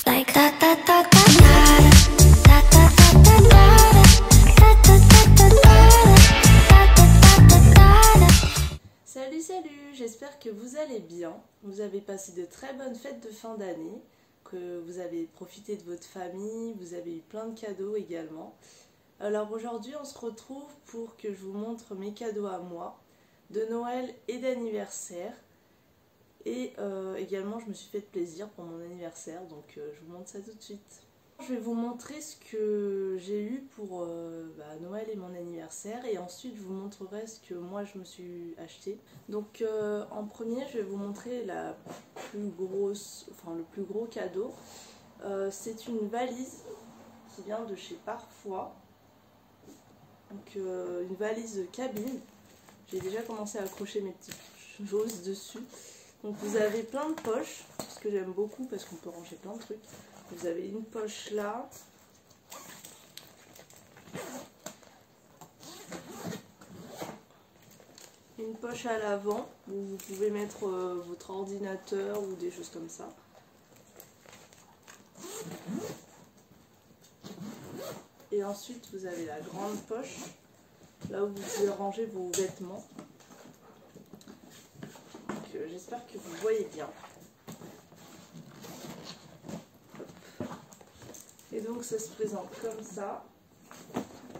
Like da da da da da da da da da. Salut, salut, j'espère que vous allez bien. Vous avez passé de très bonnes fêtes de fin d'année, que vous avez profité de votre famille, vous avez eu plein de cadeaux également. Alors aujourd'hui on se retrouve pour que je vous montre mes cadeaux à moi, de Noël et d'anniversaire. Et également je me suis fait plaisir pour mon anniversaire, donc je vous montre ça tout de suite. Je vais vous montrer ce que j'ai eu pour Noël et mon anniversaire, et ensuite je vous montrerai ce que moi je me suis acheté. Donc en premier je vais vous montrer le plus gros cadeau. C'est une valise qui vient de chez Parfois. Donc une valise cabine. J'ai déjà commencé à accrocher mes petites choses dessus. Donc vous avez plein de poches, ce que j'aime beaucoup parce qu'on peut ranger plein de trucs. Vous avez une poche là. Une poche à l'avant où vous pouvez mettre votre ordinateur ou des choses comme ça. Et ensuite vous avez la grande poche, là où vous pouvez ranger vos vêtements. J'espère que vous voyez bien. Hop. Et donc ça se présente comme ça.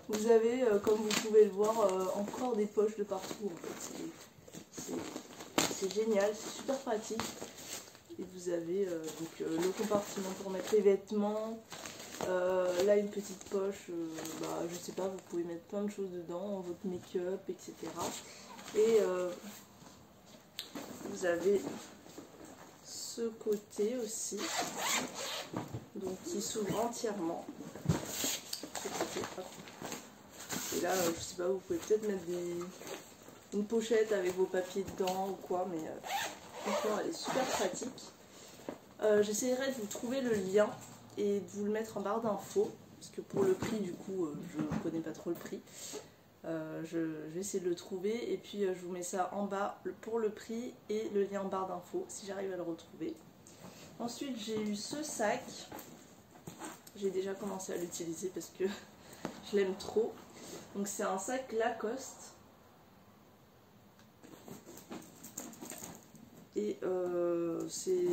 Vous avez, comme vous pouvez le voir, encore des poches de partout. En fait. C'est génial, c'est super pratique. Et vous avez le compartiment pour mettre les vêtements. Là une petite poche, je sais pas, vous pouvez mettre plein de choses dedans, votre make-up, etc. Et vous avez ce côté aussi, donc qui s'ouvre entièrement. Et là, je sais pas, vous pouvez peut-être mettre une pochette avec vos papiers dedans ou quoi, mais franchement elle est super pratique. J'essaierai de vous trouver le lien et de vous le mettre en barre d'infos, parce que pour le prix du coup je ne connais pas trop le prix. Je vais essayer de le trouver et puis je vous mets ça en bas pour le prix et le lien en barre d'infos si j'arrive à le retrouver. Ensuite j'ai eu ce sac, j'ai déjà commencé à l'utiliser parce que je l'aime trop. Donc c'est un sac Lacoste et c'est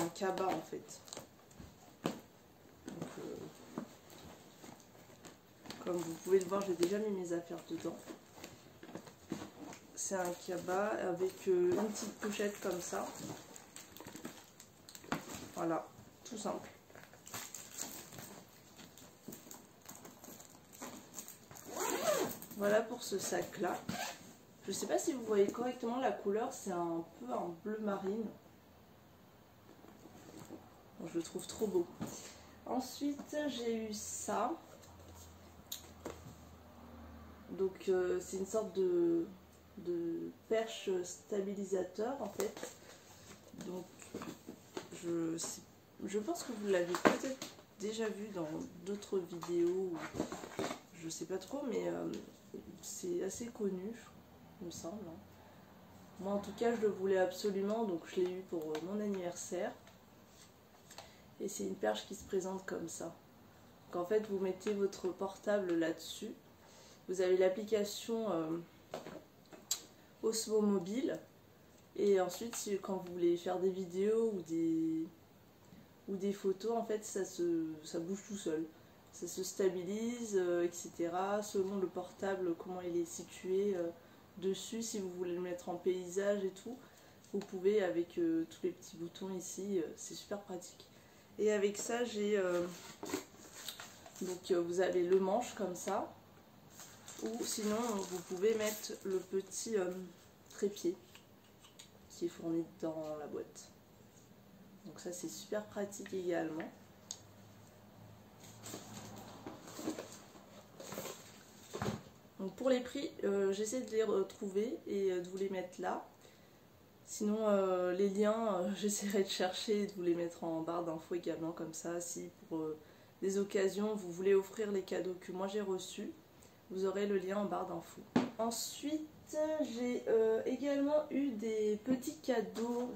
un cabas en fait. Comme vous pouvez le voir, j'ai déjà mis mes affaires dedans. C'est un cabas avec une petite pochette comme ça. Voilà, tout simple. Voilà pour ce sac là. Je ne sais pas si vous voyez correctement la couleur, c'est un peu un bleu marine. Bon, je le trouve trop beau. Ensuite j'ai eu ça. Donc c'est une sorte de perche stabilisateur en fait. Donc je pense que vous l'avez peut-être déjà vu dans d'autres vidéos, je sais pas trop, mais c'est assez connu, il me semble. Moi en tout cas je le voulais absolument, donc je l'ai eu pour mon anniversaire. Et c'est une perche qui se présente comme ça. Donc en fait vous mettez votre portable là-dessus. Vous avez l'application Osmo Mobile, et ensuite quand vous voulez faire des vidéos ou des photos, en fait ça bouge tout seul. Ça se stabilise, etc. Selon le portable, comment il est situé dessus. Si vous voulez le mettre en paysage et tout, vous pouvez avec tous les petits boutons ici, c'est super pratique. Et avec ça j'ai vous avez le manche comme ça, ou sinon vous pouvez mettre le petit trépied qui est fourni dans la boîte. Donc ça c'est super pratique également. Donc pour les prix, j'essaie de les retrouver et de vous les mettre là. Sinon les liens, j'essaierai de chercher et de vous les mettre en barre d'infos également, comme ça si pour des occasions vous voulez offrir les cadeaux que moi j'ai reçus, vous aurez le lien en barre d'infos. Ensuite j'ai également eu des petits cadeaux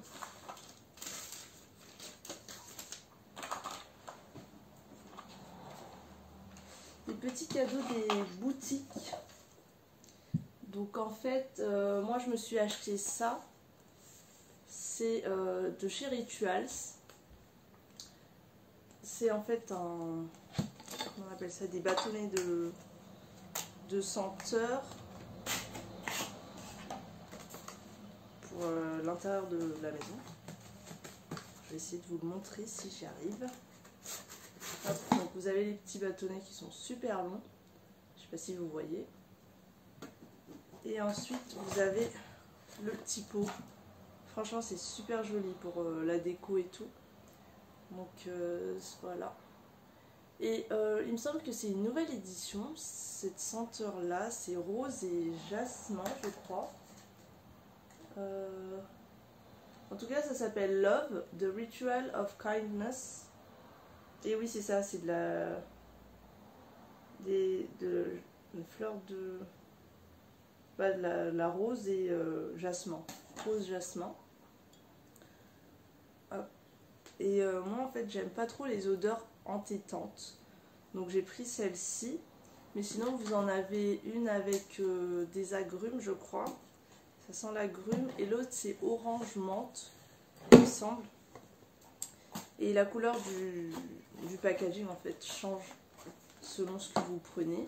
petits cadeaux des boutiques. Donc en fait, moi je me suis acheté ça. C'est de chez Rituals. C'est en fait un... Comment on appelle ça? Des bâtonnets de senteur pour l'intérieur de la maison. Je vais essayer de vous le montrer si j'y arrive. Hop, donc vous avez les petits bâtonnets qui sont super longs. Je ne sais pas si vous voyez. Et ensuite vous avez le petit pot. Franchement c'est super joli pour la déco et tout. Donc voilà. Et il me semble que c'est une nouvelle édition. Cette senteur là, c'est rose et jasmin je crois. En tout cas ça s'appelle Love, The Ritual of Kindness. Et oui c'est ça, c'est de la... une fleur de... Bah, de la rose et jasmin. Rose jasmin. Hop. Et moi en fait j'aime pas trop les odeurs entêtantes. Donc j'ai pris celle-ci. Mais sinon vous en avez une avec des agrumes je crois. Ça sent l'agrume. Et l'autre c'est orange menthe il me semble. Et la couleur du packaging en fait change selon ce que vous prenez.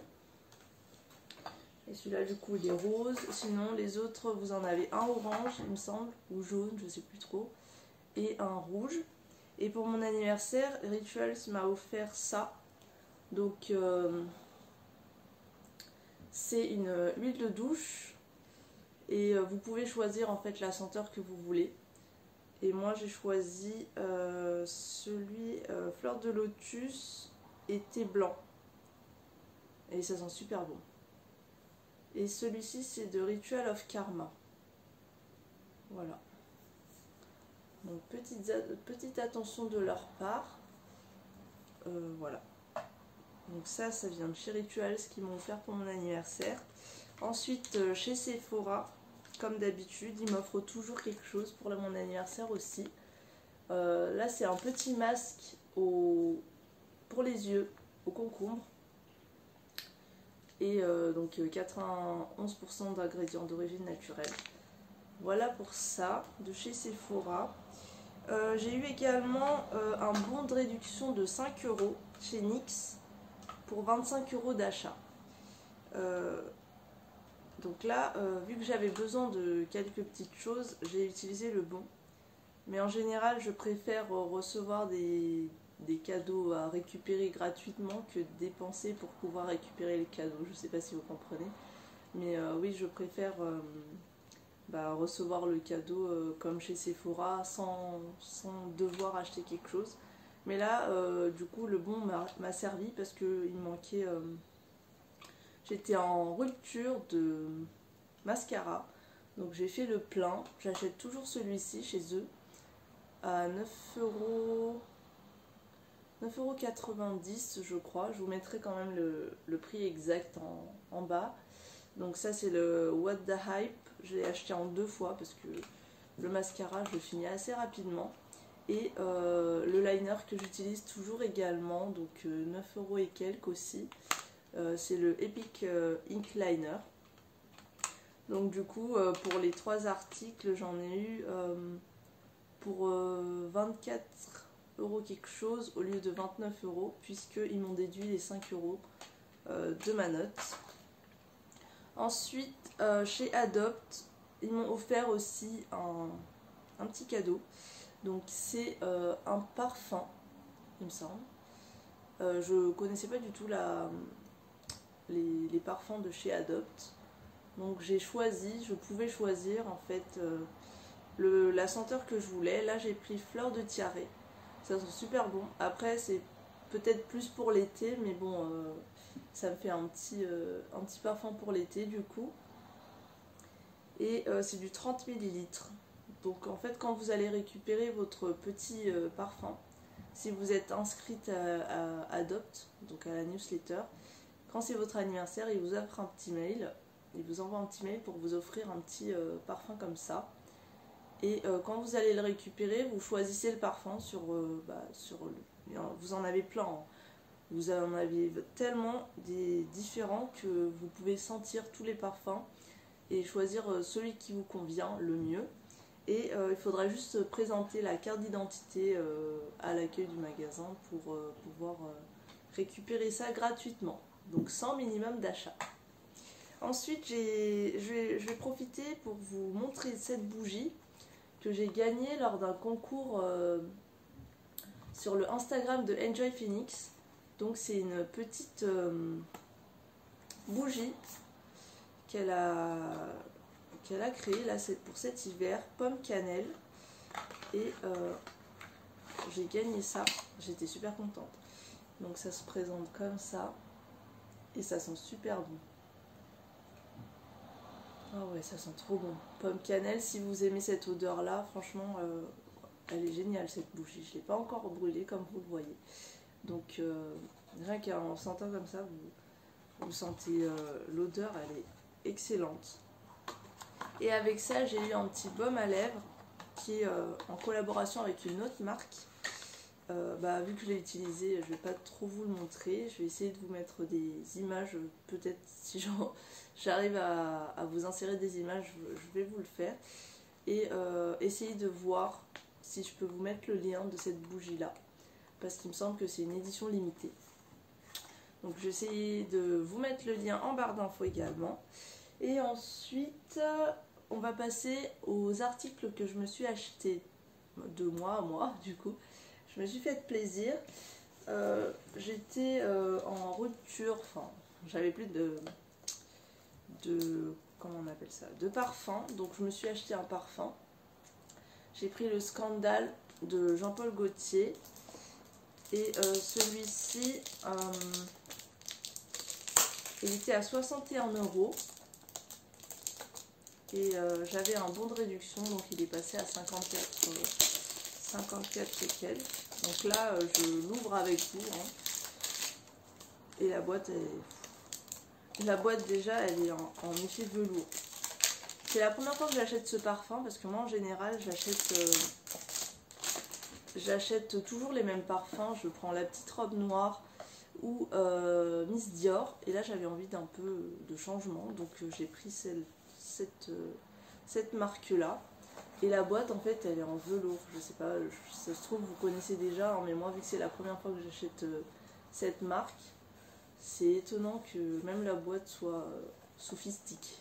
Et celui-là du coup il est rose. Sinon les autres vous en avez un orange il me semble. Ou jaune je sais plus trop. Et un rouge. Et pour mon anniversaire Rituals m'a offert ça. Donc c'est une huile de douche. Et vous pouvez choisir en fait la senteur que vous voulez. Et moi j'ai choisi celui fleur de lotus et thé blanc. Et ça sent super bon. Et celui-ci c'est de Ritual of Karma. Voilà. Donc petite attention de leur part. Voilà. Donc ça vient de chez Rituals qui m'ont offert pour mon anniversaire. Ensuite chez Sephora. Comme d'habitude, ils m'offrent toujours quelque chose pour mon anniversaire aussi. Là, c'est un petit masque pour les yeux, au concombre. Et donc 91% d'ingrédients d'origine naturelle. Voilà pour ça, de chez Sephora. J'ai eu également un bon de réduction de 5 € chez NYX pour 25 € d'achat. Donc là, vu que j'avais besoin de quelques petites choses, j'ai utilisé le bon. Mais en général, je préfère recevoir des cadeaux à récupérer gratuitement que de dépenser pour pouvoir récupérer les cadeaux. Je ne sais pas si vous comprenez. Mais oui, je préfère recevoir le cadeau comme chez Sephora sans devoir acheter quelque chose. Mais là, du coup, le bon m'a servi parce qu'il manquait... J'étais en rupture de mascara, donc j'ai fait le plein. J'achète toujours celui-ci chez eux à 9,90 € je crois. Je vous mettrai quand même le prix exact en bas. Donc ça c'est le What the Hype. Je l'ai acheté en 2 fois parce que le mascara je le finis assez rapidement. Et le liner que j'utilise toujours également, donc 9 € et quelques aussi. C'est le Epic Ink Liner. Donc du coup pour les 3 articles j'en ai eu pour 24 € quelque chose au lieu de 29 € puisqu'ils m'ont déduit les 5 € de ma note. Ensuite chez Adopt ils m'ont offert aussi un petit cadeau. Donc c'est un parfum il me semble. Je connaissais pas du tout les parfums de chez Adopt. Donc j'ai choisi, je pouvais choisir en fait la senteur que je voulais. Là j'ai pris fleur de tiare. Ça sent super bon. Après c'est peut-être plus pour l'été, mais bon ça me fait un petit parfum pour l'été du coup. Et c'est du 30 ml. Donc en fait quand vous allez récupérer votre petit parfum, si vous êtes inscrite à Adopt, donc à la newsletter, quand c'est votre anniversaire, il vous offre un petit mail. Il vous envoie un petit mail pour vous offrir un petit parfum comme ça. Et quand vous allez le récupérer, vous choisissez le parfum vous en avez plein. Hein. Vous en avez tellement des différents que vous pouvez sentir tous les parfums et choisir celui qui vous convient le mieux. Et il faudra juste présenter la carte d'identité à l'accueil du magasin pour pouvoir récupérer ça gratuitement. Donc sans minimum d'achat. Ensuite, je vais profiter pour vous montrer cette bougie que j'ai gagnée lors d'un concours sur le Instagram de Enjoy Phoenix. Donc c'est une petite bougie qu'elle a créée là, c'est pour cet hiver, pomme cannelle. Et j'ai gagné ça, j'étais super contente. Donc ça se présente comme ça et ça sent super bon. Ah ouais, ça sent trop bon. Pomme cannelle, si vous aimez cette odeur là, franchement elle est géniale cette bougie. Je ne l'ai pas encore brûlée comme vous le voyez. Donc rien qu'en sentant comme ça, vous sentez l'odeur, elle est excellente. Et avec ça, j'ai eu un petit baume à lèvres qui est en collaboration avec une autre marque. Vu que je l'ai utilisé, je ne vais pas trop vous le montrer. Je vais essayer de vous mettre des images. Peut-être si j'arrive à vous insérer des images, je vais vous le faire. Et essayer de voir si je peux vous mettre le lien de cette bougie là. Parce qu'il me semble que c'est une édition limitée. Donc je vais essayer de vous mettre le lien en barre d'infos également. Et ensuite, on va passer aux articles que je me suis achetés de mois à mois du coup. Je me suis fait plaisir. J'étais en rupture, enfin j'avais plus comment on appelle ça, de parfum. Donc je me suis acheté un parfum. J'ai pris le Scandale de Jean-Paul Gaultier. Et celui-ci, il était à 61 €. Et j'avais un bon de réduction, donc il est passé à 54 et quelques. Donc là, je l'ouvre avec vous. Hein. Et la boîte, déjà, elle est en effet velours. C'est la première fois que j'achète ce parfum, parce que moi, en général, j'achète toujours les mêmes parfums. Je prends la petite robe noire ou Miss Dior. Et là, j'avais envie d'un peu de changement. Donc, j'ai pris cette marque-là. Et la boîte, en fait, elle est en velours. Je sais pas, ça se trouve, vous connaissez déjà. Hein, mais moi, vu que c'est la première fois que j'achète cette marque, c'est étonnant que même la boîte soit sophistique.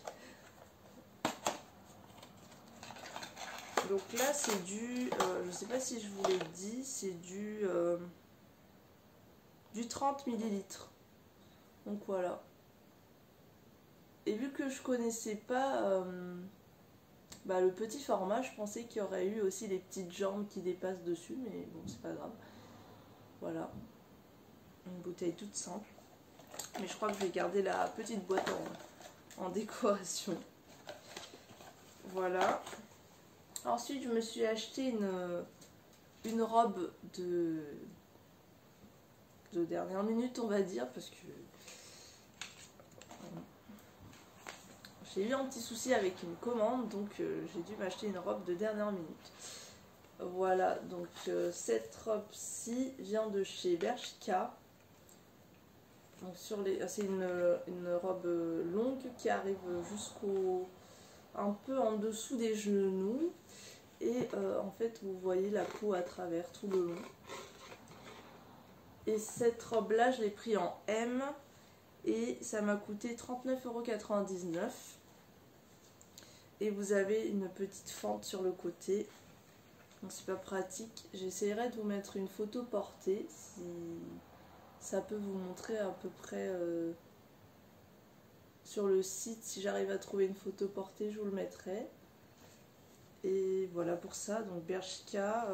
Donc là, c'est du, je sais pas si je vous l'ai dit, c'est du 30 ml. Donc voilà. Et vu que je connaissais pas le petit format, je pensais qu'il y aurait eu aussi les petites jambes qui dépassent dessus, mais bon, c'est pas grave. Voilà. Une bouteille toute simple. Mais je crois que je vais garder la petite boîte en décoration. Voilà. Ensuite, je me suis acheté une robe de dernière minute, on va dire, parce que j'ai eu un petit souci avec une commande, donc j'ai dû m'acheter une robe de dernière minute. Voilà, donc cette robe-ci vient de chez Bershka. C'est une robe longue qui arrive un peu en dessous des genoux. Et en fait, vous voyez la peau à travers tout le long. Et cette robe-là, je l'ai pris en M. Et ça m'a coûté 39,99 €. Et vous avez une petite fente sur le côté. Donc c'est pas pratique. J'essaierai de vous mettre une photo portée. Si ça peut vous montrer à peu près sur le site. Si j'arrive à trouver une photo portée, je vous le mettrai. Et voilà pour ça, donc Bershka.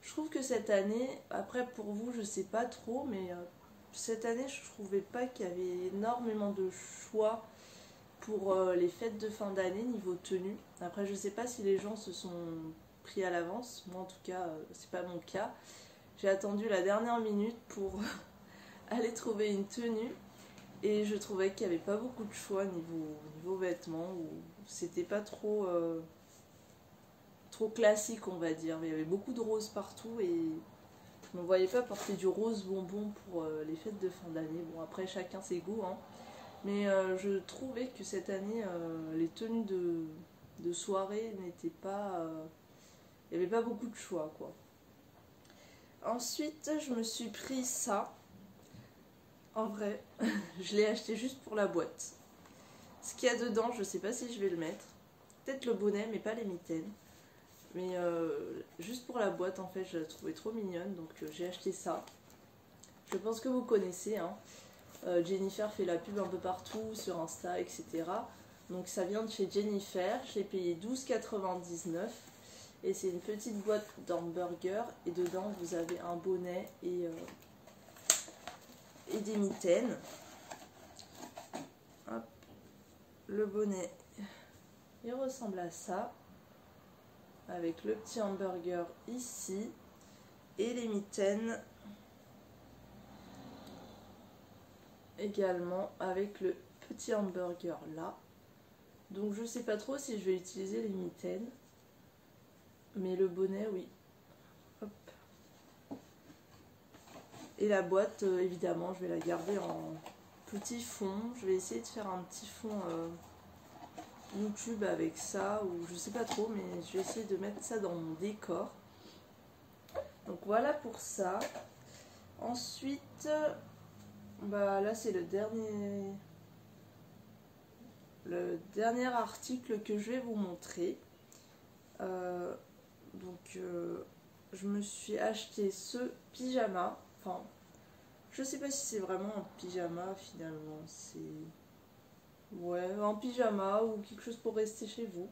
Je trouve que cette année, après pour vous, je sais pas trop, mais cette année, je trouvais pas qu'il y avait énormément de choix pour les fêtes de fin d'année niveau tenue. Après, je sais pas si les gens se sont pris à l'avance. Moi, en tout cas, c'est pas mon cas. J'ai attendu la dernière minute pour aller trouver une tenue. Et je trouvais qu'il n'y avait pas beaucoup de choix niveau vêtements. C'était pas trop classique, on va dire. Il y avait beaucoup de roses partout. Et donc me voyais pas porter du rose bonbon pour les fêtes de fin d'année. Bon, après chacun ses goûts, hein. Mais je trouvais que cette année, les tenues de soirée n'étaient pas... il n'y avait pas beaucoup de choix, quoi. Ensuite, je me suis pris ça. En vrai, je l'ai acheté juste pour la boîte. Ce qu'il y a dedans, je sais pas si je vais le mettre. Peut-être le bonnet, mais pas les mitaines. Mais juste pour la boîte, en fait, je la trouvais trop mignonne. Donc j'ai acheté ça. Je pense que vous connaissez, hein. Jennifer fait la pub un peu partout, sur Insta, etc. Donc ça vient de chez Jennifer. Je l'ai payé 12,99 €. Et c'est une petite boîte d'hamburger. Et dedans, vous avez un bonnet et des mitaines. Hop. Le bonnet, il ressemble à ça. Avec le petit hamburger ici. Et les mitaines également avec le petit hamburger là. Donc je sais pas trop si je vais utiliser les mitaines. Mais le bonnet, oui. Hop. Et la boîte, évidemment, je vais la garder en petit fond. Je vais essayer de faire un petit fond YouTube avec ça, ou je sais pas trop, mais je vais essayer de mettre ça dans mon décor. Donc voilà pour ça. Ensuite, bah là c'est le dernier article que je vais vous montrer. Je me suis acheté ce pyjama. Enfin, je sais pas si c'est vraiment un pyjama finalement. C'est... ouais, un pyjama ou quelque chose pour rester chez vous.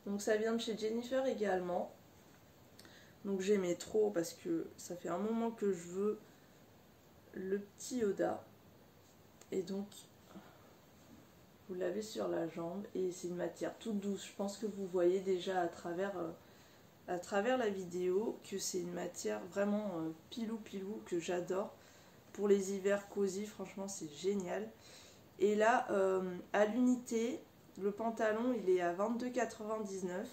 Donc ça vient de chez Jennifer également. Donc j'aimais trop parce que ça fait un moment que je veux le petit Yoda. Et donc vous l'avez sur la jambe et c'est une matière toute douce. Je pense que vous voyez déjà à travers la vidéo que c'est une matière vraiment pilou que j'adore. Pour les hivers cosy, franchement c'est génial. Et là, à l'unité, le pantalon il est à 22,99 €.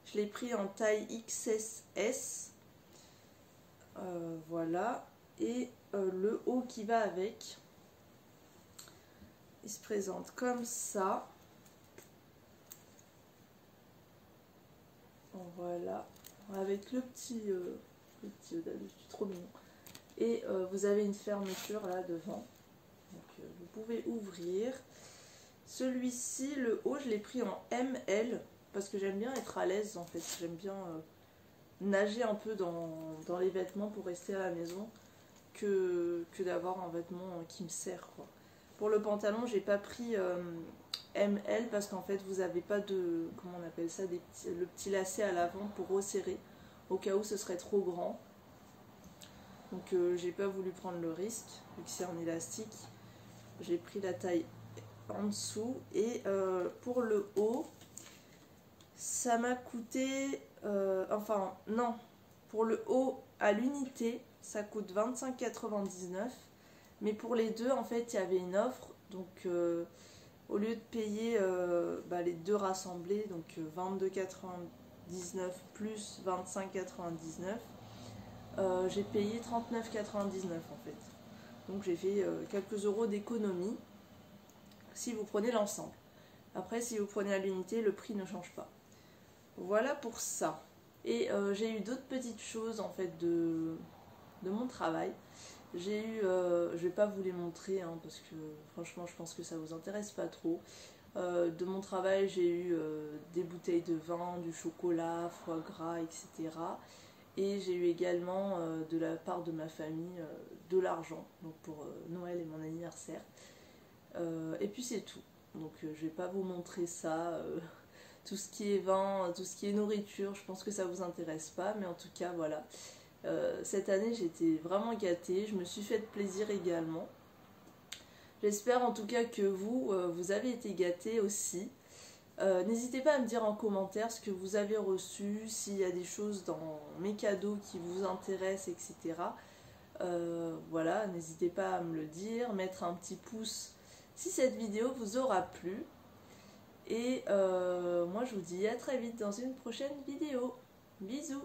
Je l'ai pris en taille XS. Voilà. Et le haut qui va avec, il se présente comme ça. Voilà. Avec le petit Yoda dessus, trop mignon. Et vous avez une fermeture là devant. Donc vous pouvez ouvrir. Celui-ci, le haut, je l'ai pris en ML parce que j'aime bien être à l'aise en fait. J'aime bien nager un peu dans les vêtements pour rester à la maison que d'avoir un vêtement qui me sert, quoi. Pour le pantalon, j'ai pas pris ML parce qu'en fait vous avez pas de, comment on appelle ça, le petit lacet à l'avant pour resserrer au cas où ce serait trop grand. Donc j'ai pas voulu prendre le risque vu que c'est en élastique. J'ai pris la taille en dessous et pour le haut ça m'a coûté enfin non, pour le haut à l'unité ça coûte 25,99 €, mais pour les deux en fait il y avait une offre, donc au lieu de payer les deux rassemblés, donc 22,99 € plus 25,99 €, j'ai payé 39,99 € en fait. Donc j'ai fait quelques euros d'économie si vous prenez l'ensemble. Après, si vous prenez à l'unité, le prix ne change pas. Voilà pour ça. Et j'ai eu d'autres petites choses en fait de mon travail. J'ai eu, je vais pas vous les montrer hein, parce que franchement je pense que ça vous intéresse pas trop. De mon travail, j'ai eu des bouteilles de vin, du chocolat, foie gras, etc. Et j'ai eu également de la part de ma famille de l'argent, donc pour Noël et mon anniversaire. Et puis c'est tout. Donc je vais pas vous montrer ça, tout ce qui est vin, tout ce qui est nourriture, je pense que ça vous intéresse pas, mais en tout cas voilà. Cette année j'étais vraiment gâtée, je me suis fait plaisir également. J'espère en tout cas que vous avez été gâtés aussi. N'hésitez pas à me dire en commentaire ce que vous avez reçu, s'il y a des choses dans mes cadeaux qui vous intéressent, etc. Voilà, n'hésitez pas à me le dire, mettre un petit pouce si cette vidéo vous aura plu. Et moi je vous dis à très vite dans une prochaine vidéo. Bisous!